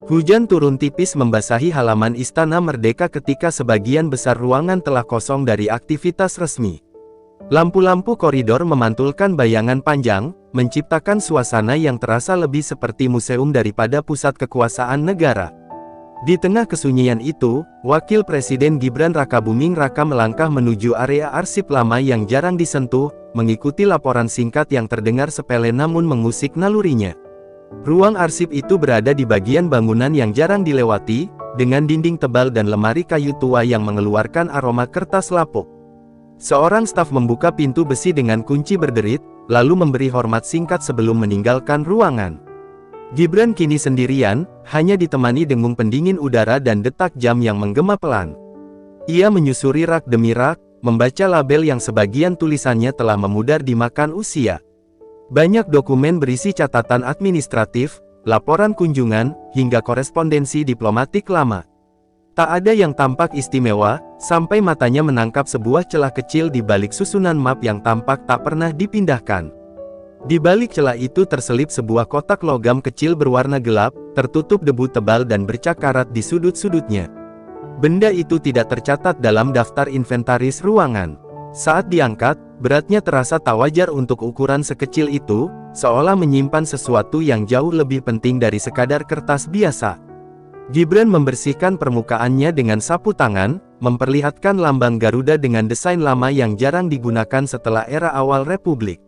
Hujan turun tipis membasahi halaman Istana Merdeka ketika sebagian besar ruangan telah kosong dari aktivitas resmi. Lampu-lampu koridor memantulkan bayangan panjang, menciptakan suasana yang terasa lebih seperti museum daripada pusat kekuasaan negara. Di tengah kesunyian itu, Wakil Presiden Gibran Rakabuming Raka melangkah menuju area arsip lama yang jarang disentuh, mengikuti laporan singkat yang terdengar sepele namun mengusik nalurinya. Ruang arsip itu berada di bagian bangunan yang jarang dilewati, dengan dinding tebal dan lemari kayu tua yang mengeluarkan aroma kertas lapuk. Seorang staf membuka pintu besi dengan kunci berderit, lalu memberi hormat singkat sebelum meninggalkan ruangan. Gibran kini sendirian, hanya ditemani dengung pendingin udara dan detak jam yang menggema pelan. Ia menyusuri rak demi rak, membaca label yang sebagian tulisannya telah memudar dimakan usia. Banyak dokumen berisi catatan administratif, laporan kunjungan, hingga korespondensi diplomatik lama. Tak ada yang tampak istimewa, sampai matanya menangkap sebuah celah kecil di balik susunan map yang tampak tak pernah dipindahkan. Di balik celah itu terselip sebuah kotak logam kecil berwarna gelap, tertutup debu tebal dan bercak karat di sudut-sudutnya. Benda itu tidak tercatat dalam daftar inventaris ruangan. Saat diangkat, beratnya terasa tak wajar untuk ukuran sekecil itu, seolah menyimpan sesuatu yang jauh lebih penting dari sekadar kertas biasa. Gibran membersihkan permukaannya dengan sapu tangan, memperlihatkan lambang Garuda dengan desain lama yang jarang digunakan setelah era awal Republik.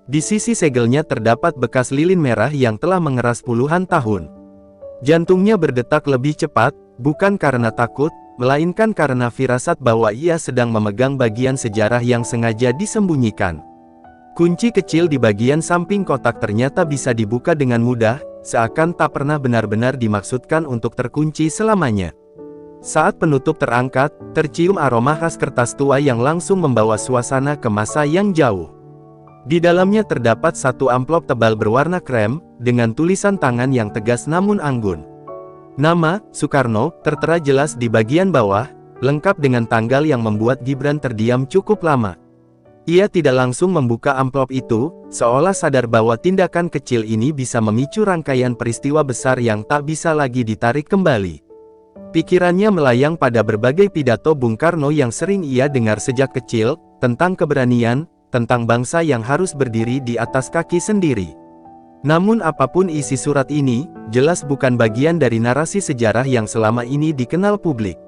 Di sisi segelnya terdapat bekas lilin merah yang telah mengeras puluhan tahun. Jantungnya berdetak lebih cepat, bukan karena takut, melainkan karena firasat bahwa ia sedang memegang bagian sejarah yang sengaja disembunyikan. Kunci kecil di bagian samping kotak ternyata bisa dibuka dengan mudah, seakan tak pernah benar-benar dimaksudkan untuk terkunci selamanya. Saat penutup terangkat, tercium aroma khas kertas tua yang langsung membawa suasana ke masa yang jauh. Di dalamnya terdapat satu amplop tebal berwarna krem, dengan tulisan tangan yang tegas namun anggun. Nama, Soekarno, tertera jelas di bagian bawah, lengkap dengan tanggal yang membuat Gibran terdiam cukup lama. Ia tidak langsung membuka amplop itu, seolah sadar bahwa tindakan kecil ini bisa memicu rangkaian peristiwa besar yang tak bisa lagi ditarik kembali. Pikirannya melayang pada berbagai pidato Bung Karno yang sering ia dengar sejak kecil, tentang keberanian, tentang bangsa yang harus berdiri di atas kaki sendiri. Namun apapun isi surat ini, jelas bukan bagian dari narasi sejarah yang selama ini dikenal publik.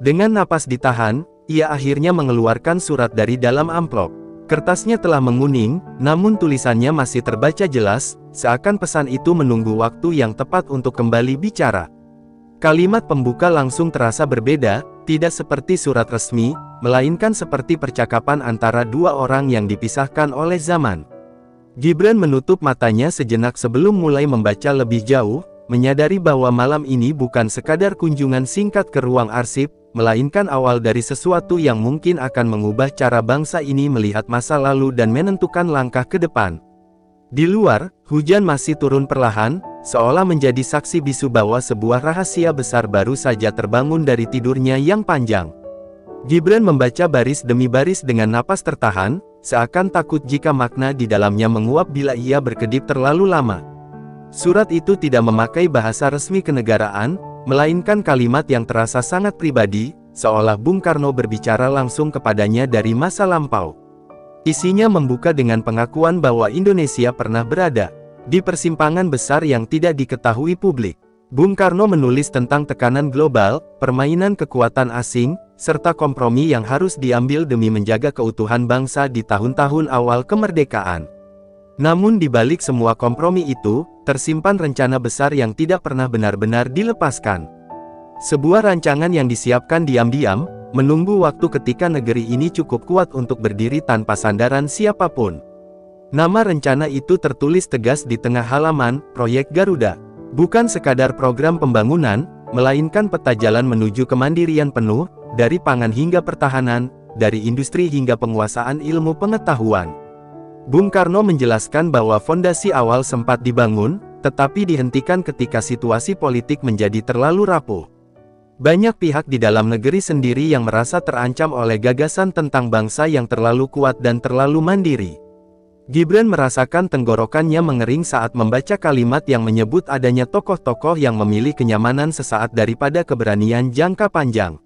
Dengan napas ditahan, ia akhirnya mengeluarkan surat dari dalam amplop. Kertasnya telah menguning, namun tulisannya masih terbaca jelas, seakan pesan itu menunggu waktu yang tepat untuk kembali bicara. Kalimat pembuka langsung terasa berbeda, tidak seperti surat resmi, melainkan seperti percakapan antara dua orang yang dipisahkan oleh zaman. Gibran menutup matanya sejenak sebelum mulai membaca lebih jauh, menyadari bahwa malam ini bukan sekadar kunjungan singkat ke ruang arsip, melainkan awal dari sesuatu yang mungkin akan mengubah cara bangsa ini melihat masa lalu dan menentukan langkah ke depan. Di luar, hujan masih turun perlahan, seolah menjadi saksi bisu bahwa sebuah rahasia besar baru saja terbangun dari tidurnya yang panjang. Gibran membaca baris demi baris dengan napas tertahan, seakan takut jika makna di dalamnya menguap bila ia berkedip terlalu lama. Surat itu tidak memakai bahasa resmi kenegaraan, melainkan kalimat yang terasa sangat pribadi, seolah Bung Karno berbicara langsung kepadanya dari masa lampau. Isinya membuka dengan pengakuan bahwa Indonesia pernah berada di persimpangan besar yang tidak diketahui publik. Bung Karno menulis tentang tekanan global, permainan kekuatan asing, serta kompromi yang harus diambil demi menjaga keutuhan bangsa di tahun-tahun awal kemerdekaan. Namun di balik semua kompromi itu, tersimpan rencana besar yang tidak pernah benar-benar dilepaskan. Sebuah rancangan yang disiapkan diam-diam, menunggu waktu ketika negeri ini cukup kuat untuk berdiri tanpa sandaran siapapun. Nama rencana itu tertulis tegas di tengah halaman, Proyek Garuda. Bukan sekadar program pembangunan, melainkan peta jalan menuju kemandirian penuh, dari pangan hingga pertahanan, dari industri hingga penguasaan ilmu pengetahuan. Bung Karno menjelaskan bahwa fondasi awal sempat dibangun, tetapi dihentikan ketika situasi politik menjadi terlalu rapuh. Banyak pihak di dalam negeri sendiri yang merasa terancam oleh gagasan tentang bangsa yang terlalu kuat dan terlalu mandiri. Gibran merasakan tenggorokannya mengering saat membaca kalimat yang menyebut adanya tokoh-tokoh yang memilih kenyamanan sesaat daripada keberanian jangka panjang.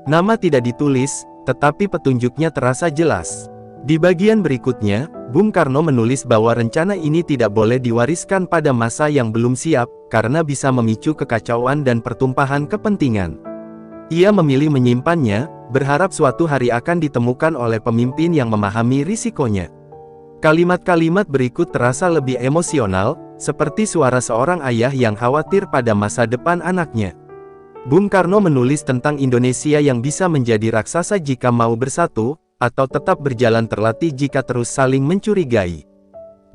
Nama tidak ditulis, tetapi petunjuknya terasa jelas. Di bagian berikutnya, Bung Karno menulis bahwa rencana ini tidak boleh diwariskan pada masa yang belum siap, karena bisa memicu kekacauan dan pertumpahan kepentingan. Ia memilih menyimpannya, berharap suatu hari akan ditemukan oleh pemimpin yang memahami risikonya. Kalimat-kalimat berikut terasa lebih emosional, seperti suara seorang ayah yang khawatir pada masa depan anaknya. Bung Karno menulis tentang Indonesia yang bisa menjadi raksasa jika mau bersatu, atau tetap berjalan terlatih jika terus saling mencurigai.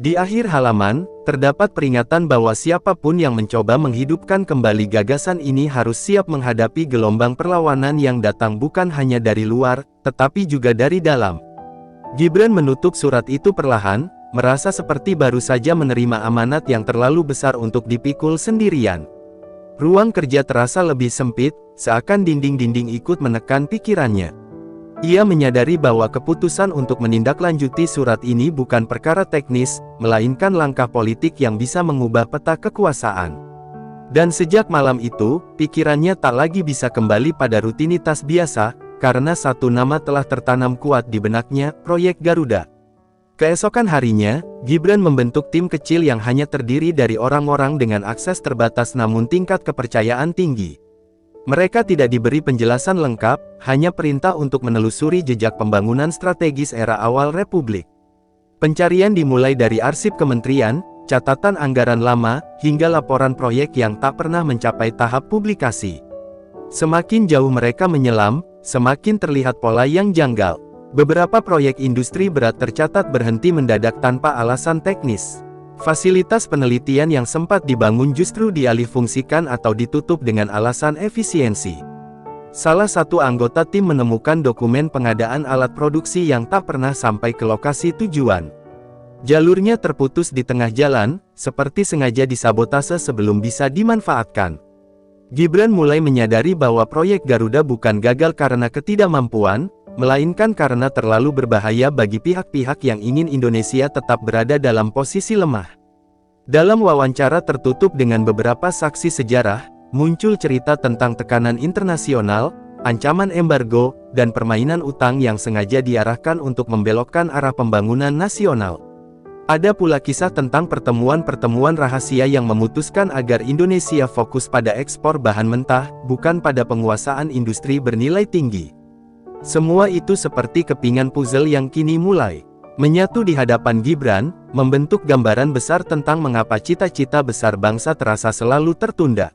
Di akhir halaman, terdapat peringatan bahwa siapapun yang mencoba menghidupkan kembali gagasan ini harus siap menghadapi gelombang perlawanan yang datang bukan hanya dari luar, tetapi juga dari dalam. Gibran menutup surat itu perlahan, merasa seperti baru saja menerima amanat yang terlalu besar untuk dipikul sendirian. Ruang kerja terasa lebih sempit, seakan dinding-dinding ikut menekan pikirannya. Ia menyadari bahwa keputusan untuk menindaklanjuti surat ini bukan perkara teknis, melainkan langkah politik yang bisa mengubah peta kekuasaan. Dan sejak malam itu, pikirannya tak lagi bisa kembali pada rutinitas biasa, karena satu nama telah tertanam kuat di benaknya, proyek Garuda. Keesokan harinya, Gibran membentuk tim kecil yang hanya terdiri dari orang-orang dengan akses terbatas namun tingkat kepercayaan tinggi. Mereka tidak diberi penjelasan lengkap, hanya perintah untuk menelusuri jejak pembangunan strategis era awal Republik. Pencarian dimulai dari arsip kementerian, catatan anggaran lama, hingga laporan proyek yang tak pernah mencapai tahap publikasi. Semakin jauh mereka menyelam, semakin terlihat pola yang janggal. Beberapa proyek industri berat tercatat berhenti mendadak tanpa alasan teknis. Fasilitas penelitian yang sempat dibangun justru dialihfungsikan atau ditutup dengan alasan efisiensi. Salah satu anggota tim menemukan dokumen pengadaan alat produksi yang tak pernah sampai ke lokasi tujuan. Jalurnya terputus di tengah jalan, seperti sengaja disabotase sebelum bisa dimanfaatkan. Gibran mulai menyadari bahwa proyek Garuda bukan gagal karena ketidakmampuan, melainkan karena terlalu berbahaya bagi pihak-pihak yang ingin Indonesia tetap berada dalam posisi lemah. Dalam wawancara tertutup dengan beberapa saksi sejarah, muncul cerita tentang tekanan internasional, ancaman embargo, dan permainan utang yang sengaja diarahkan untuk membelokkan arah pembangunan nasional. Ada pula kisah tentang pertemuan-pertemuan rahasia yang memutuskan agar Indonesia fokus pada ekspor bahan mentah, bukan pada penguasaan industri bernilai tinggi. Semua itu seperti kepingan puzzle yang kini mulai menyatu di hadapan Gibran, membentuk gambaran besar tentang mengapa cita-cita besar bangsa terasa selalu tertunda.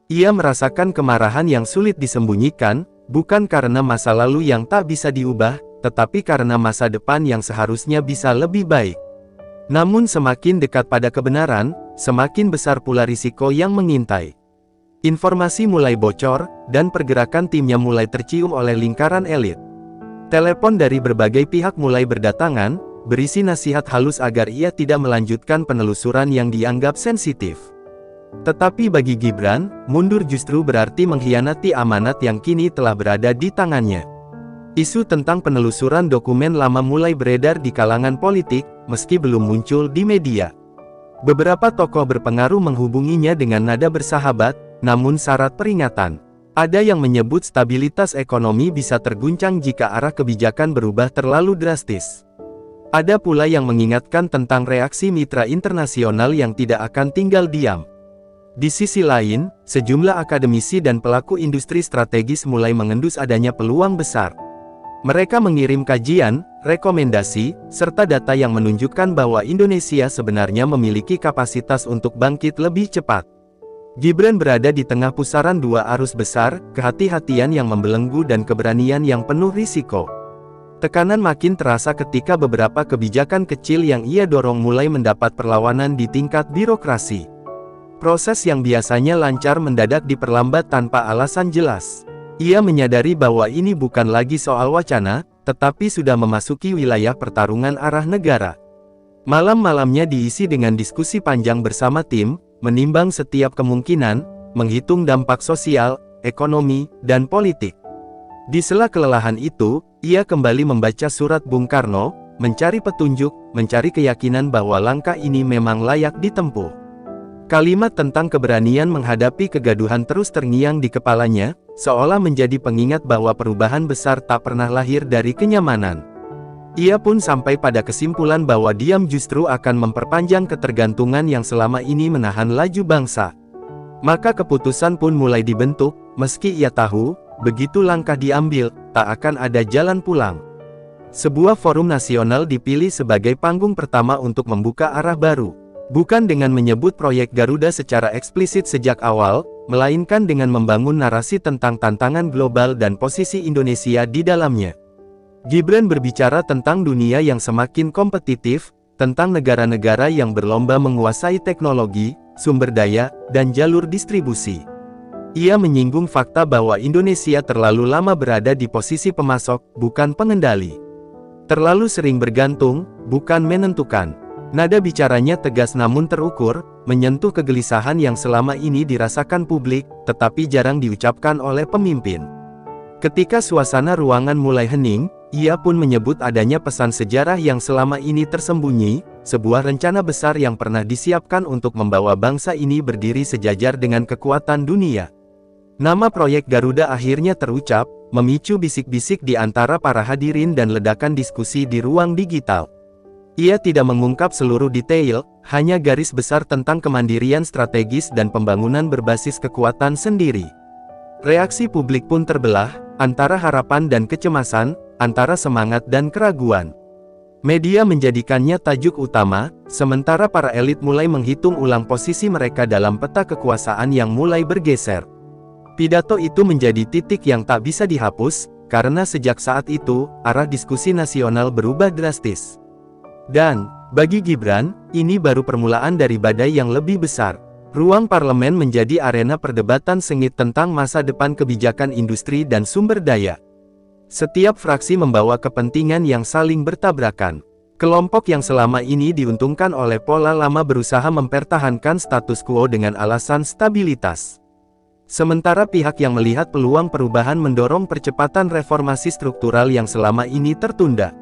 Ia merasakan kemarahan yang sulit disembunyikan, bukan karena masa lalu yang tak bisa diubah, tetapi karena masa depan yang seharusnya bisa lebih baik. Namun semakin dekat pada kebenaran, semakin besar pula risiko yang mengintai. Informasi mulai bocor, dan pergerakan timnya mulai tercium oleh lingkaran elit. Telepon dari berbagai pihak mulai berdatangan, berisi nasihat halus agar ia tidak melanjutkan penelusuran yang dianggap sensitif. Tetapi bagi Gibran, mundur justru berarti mengkhianati amanat yang kini telah berada di tangannya. Isu tentang penelusuran dokumen lama mulai beredar di kalangan politik, meski belum muncul di media. Beberapa tokoh berpengaruh menghubunginya dengan nada bersahabat, namun syarat peringatan. Ada yang menyebut stabilitas ekonomi bisa terguncang jika arah kebijakan berubah terlalu drastis. Ada pula yang mengingatkan tentang reaksi mitra internasional yang tidak akan tinggal diam. Di sisi lain, sejumlah akademisi dan pelaku industri strategis mulai mengendus adanya peluang besar. Mereka mengirim kajian, rekomendasi, serta data yang menunjukkan bahwa Indonesia sebenarnya memiliki kapasitas untuk bangkit lebih cepat. Gibran berada di tengah pusaran dua arus besar, kehati-hatian yang membelenggu dan keberanian yang penuh risiko. Tekanan makin terasa ketika beberapa kebijakan kecil yang ia dorong mulai mendapat perlawanan di tingkat birokrasi. Proses yang biasanya lancar mendadak diperlambat tanpa alasan jelas. Ia menyadari bahwa ini bukan lagi soal wacana, tetapi sudah memasuki wilayah pertarungan arah negara. Malam-malamnya diisi dengan diskusi panjang bersama tim, menimbang setiap kemungkinan, menghitung dampak sosial, ekonomi, dan politik. Di sela kelelahan itu, ia kembali membaca surat Bung Karno, mencari petunjuk, mencari keyakinan bahwa langkah ini memang layak ditempuh. Kalimat tentang keberanian menghadapi kegaduhan terus terngiang di kepalanya, seolah menjadi pengingat bahwa perubahan besar tak pernah lahir dari kenyamanan. Ia pun sampai pada kesimpulan bahwa diam justru akan memperpanjang ketergantungan yang selama ini menahan laju bangsa. Maka keputusan pun mulai dibentuk, meski ia tahu, begitu langkah diambil, tak akan ada jalan pulang. Sebuah forum nasional dipilih sebagai panggung pertama untuk membuka arah baru. Bukan dengan menyebut proyek Garuda secara eksplisit sejak awal, melainkan dengan membangun narasi tentang tantangan global dan posisi Indonesia di dalamnya. Gibran berbicara tentang dunia yang semakin kompetitif, tentang negara-negara yang berlomba menguasai teknologi, sumber daya, dan jalur distribusi. Ia menyinggung fakta bahwa Indonesia terlalu lama berada di posisi pemasok, bukan pengendali. Terlalu sering bergantung, bukan menentukan. Nada bicaranya tegas namun terukur, menyentuh kegelisahan yang selama ini dirasakan publik, tetapi jarang diucapkan oleh pemimpin. Ketika suasana ruangan mulai hening, ia pun menyebut adanya pesan sejarah yang selama ini tersembunyi, sebuah rencana besar yang pernah disiapkan untuk membawa bangsa ini berdiri sejajar dengan kekuatan dunia. Nama proyek Garuda akhirnya terucap, memicu bisik-bisik di antara para hadirin dan ledakan diskusi di ruang digital. Ia tidak mengungkap seluruh detail, hanya garis besar tentang kemandirian strategis dan pembangunan berbasis kekuatan sendiri. Reaksi publik pun terbelah, antara harapan dan kecemasan, antara semangat dan keraguan. Media menjadikannya tajuk utama, sementara para elit mulai menghitung ulang posisi mereka dalam peta kekuasaan yang mulai bergeser. Pidato itu menjadi titik yang tak bisa dihapus, karena sejak saat itu, arah diskusi nasional berubah drastis. Dan, bagi Gibran, ini baru permulaan dari badai yang lebih besar. Ruang parlemen menjadi arena perdebatan sengit tentang masa depan kebijakan industri dan sumber daya. Setiap fraksi membawa kepentingan yang saling bertabrakan. Kelompok yang selama ini diuntungkan oleh pola lama berusaha mempertahankan status quo dengan alasan stabilitas. Sementara pihak yang melihat peluang perubahan mendorong percepatan reformasi struktural yang selama ini tertunda.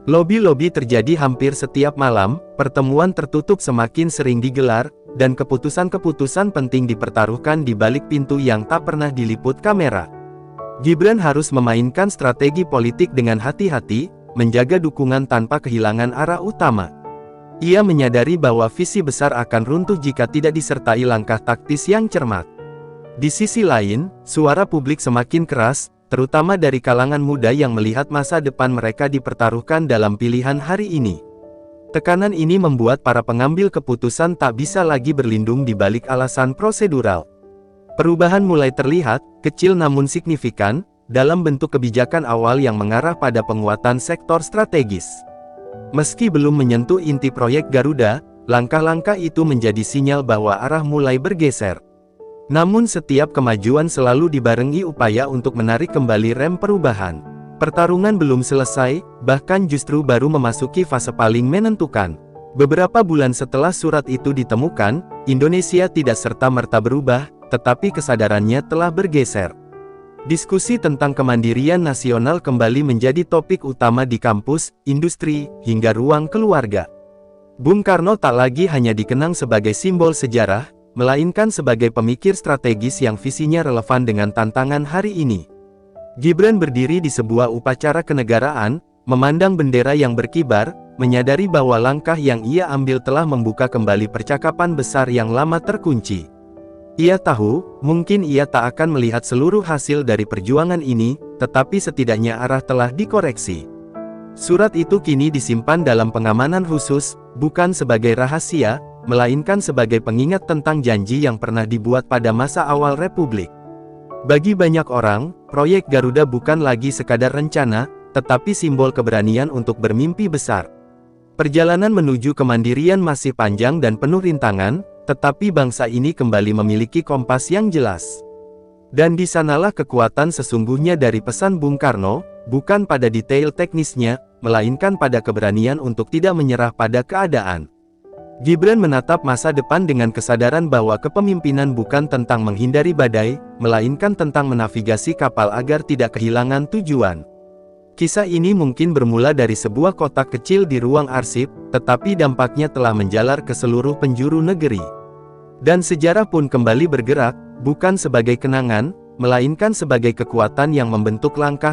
Lobi-lobi terjadi hampir setiap malam, pertemuan tertutup semakin sering digelar, dan keputusan-keputusan penting dipertaruhkan di balik pintu yang tak pernah diliput kamera. Gibran harus memainkan strategi politik dengan hati-hati, menjaga dukungan tanpa kehilangan arah utama. Ia menyadari bahwa visi besar akan runtuh jika tidak disertai langkah taktis yang cermat. Di sisi lain, suara publik semakin keras, terutama dari kalangan muda yang melihat masa depan mereka dipertaruhkan dalam pilihan hari ini. Tekanan ini membuat para pengambil keputusan tak bisa lagi berlindung di balik alasan prosedural. Perubahan mulai terlihat, kecil namun signifikan, dalam bentuk kebijakan awal yang mengarah pada penguatan sektor strategis. Meski belum menyentuh inti proyek Garuda, langkah-langkah itu menjadi sinyal bahwa arah mulai bergeser. Namun setiap kemajuan selalu dibarengi upaya untuk menarik kembali rem perubahan. Pertarungan belum selesai, bahkan justru baru memasuki fase paling menentukan. Beberapa bulan setelah surat itu ditemukan, Indonesia tidak serta-merta berubah, tetapi kesadarannya telah bergeser. Diskusi tentang kemandirian nasional kembali menjadi topik utama di kampus, industri, hingga ruang keluarga. Bung Karno tak lagi hanya dikenang sebagai simbol sejarah, melainkan sebagai pemikir strategis yang visinya relevan dengan tantangan hari ini. Gibran berdiri di sebuah upacara kenegaraan, memandang bendera yang berkibar, menyadari bahwa langkah yang ia ambil telah membuka kembali percakapan besar yang lama terkunci. Ia tahu, mungkin ia tak akan melihat seluruh hasil dari perjuangan ini, tetapi setidaknya arah telah dikoreksi. Surat itu kini disimpan dalam pengamanan khusus, bukan sebagai rahasia, melainkan sebagai pengingat tentang janji yang pernah dibuat pada masa awal Republik. Bagi banyak orang, proyek Garuda bukan lagi sekadar rencana, tetapi simbol keberanian untuk bermimpi besar. Perjalanan menuju kemandirian masih panjang dan penuh rintangan, tetapi bangsa ini kembali memiliki kompas yang jelas. Dan di sanalah kekuatan sesungguhnya dari pesan Bung Karno, bukan pada detail teknisnya, melainkan pada keberanian untuk tidak menyerah pada keadaan. Gibran menatap masa depan dengan kesadaran bahwa kepemimpinan bukan tentang menghindari badai, melainkan tentang menavigasi kapal agar tidak kehilangan tujuan. Kisah ini mungkin bermula dari sebuah kotak kecil di ruang arsip, tetapi dampaknya telah menjalar ke seluruh penjuru negeri. Dan sejarah pun kembali bergerak, bukan sebagai kenangan, melainkan sebagai kekuatan yang membentuk langkah